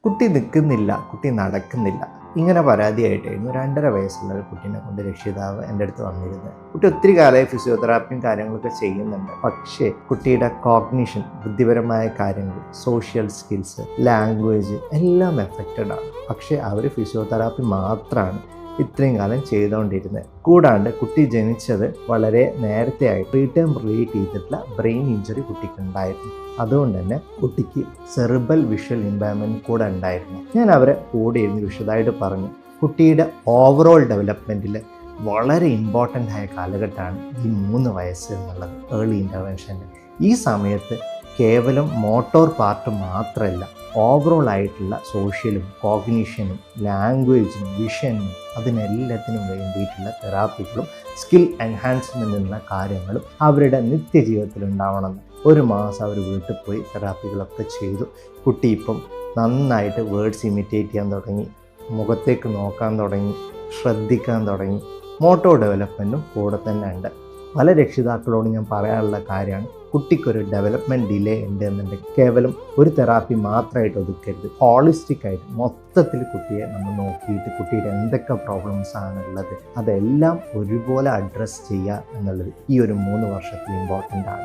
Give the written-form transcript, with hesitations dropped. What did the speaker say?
കുട്ടി നിൽക്കുന്നില്ല, കുട്ടി നടക്കുന്നില്ല. ഇങ്ങനെ പരാതിയായിട്ടായിരുന്നു 2.5 വയസ്സുള്ള ഒരു കുട്ടീനെ കൊണ്ട് രക്ഷിതാവ് എൻ്റെ അടുത്ത് വന്നിരുന്നത്. കുട്ടി ഒത്തിരി കാലമായി ഫിസിയോതെറാപ്പിയും കാര്യങ്ങളൊക്കെ ചെയ്യുന്നുണ്ട്. പക്ഷേ കുട്ടിയുടെ കോഗ്നിഷൻ, ബുദ്ധിപരമായ കാര്യങ്ങൾ, സോഷ്യൽ സ്കിൽസ്, ലാംഗ്വേജ് എല്ലാം എഫക്റ്റഡ് ആണ്. പക്ഷേ അവർ ഫിസിയോതെറാപ്പി മാത്രമാണ് ഇത്രയും കാലം ചെയ്തുകൊണ്ടിരുന്നത്. കൂടാണ്ട് കുട്ടി ജനിച്ചത് വളരെ നേരത്തെ ആയിട്ട് പ്രീടേം റിലേറ്റ് ചെയ്തിട്ടുള്ള ബ്രെയിൻ ഇഞ്ചുറി കുട്ടിക്കുണ്ടായിരുന്നു. അതുകൊണ്ട് തന്നെ കുട്ടിക്ക് സെറിബ്രൽ വിഷ്വൽ ഇമ്പയർമെൻറ്റ് കൂടെ ഉണ്ടായിരുന്നു. ഞാൻ അവരെ കൂടെ ഇരുന്ന് വിശദമായിട്ട് പറഞ്ഞു, കുട്ടിയുടെ ഓവറോൾ ഡെവലപ്മെൻറ്റിൽ വളരെ ഇമ്പോർട്ടൻ്റ് ആയ കാലഘട്ടമാണ് ഈ 3 വയസ്സ് എന്നുള്ളത്, ഏർലി ഇൻ്റർവെൻഷൻ്റെ. ഈ സമയത്ത് കേവലം മോട്ടോർ പാർട്ട് മാത്രമല്ല, ഓവറോൾ ആയിട്ടുള്ള സോഷ്യലും കോഗ്നിഷനും ലാംഗ്വേജും വിഷനും അതിനെല്ലാത്തിനും വേണ്ടിയിട്ടുള്ള തെറാപ്പികളും സ്കിൽ എൻഹാൻസ്മെൻറ്റിനുള്ള കാര്യങ്ങളും അവരുടെ നിത്യജീവിതത്തിൽ ഉണ്ടാവണമെന്ന് 1 മാസം അവർ വീട്ടിൽ പോയി തെറാപ്പികളൊക്കെ ചെയ്തു. കുട്ടി ഇപ്പം നന്നായിട്ട് വേർഡ്സ് ഇമിറ്റേറ്റ് ചെയ്യാൻ തുടങ്ങി, മുഖത്തേക്ക് നോക്കാൻ തുടങ്ങി, ശ്രദ്ധിക്കാൻ തുടങ്ങി. മോട്ടോ ഡെവലപ്മെൻറ്റും കൂടെ തന്നെ ഉണ്ട്. പല രക്ഷിതാക്കളോട് ഞാൻ പറയാനുള്ള കാര്യമാണ്, കുട്ടിക്കൊരു ഡെവലപ്മെൻറ്റ് ഡിലേ ഉണ്ട് എന്നുണ്ടെങ്കിൽ കേവലം ഒരു തെറാപ്പി മാത്രമായിട്ട് ഒതുക്കരുത്. ഹോളിസ്റ്റിക് ആയിട്ട് മൊത്തത്തിൽ കുട്ടിയെ നമ്മൾ നോക്കിയിട്ട് കുട്ടിയുടെ എന്തൊക്കെ പ്രോബ്ലംസ് ആണുള്ളത് അതെല്ലാം ഒരുപോലെ അഡ്രസ്സ് ചെയ്യുക എന്നുള്ളത് ഈ ഒരു 3 വർഷത്തിൽ ഇമ്പോർട്ടൻ്റ് ആണ്.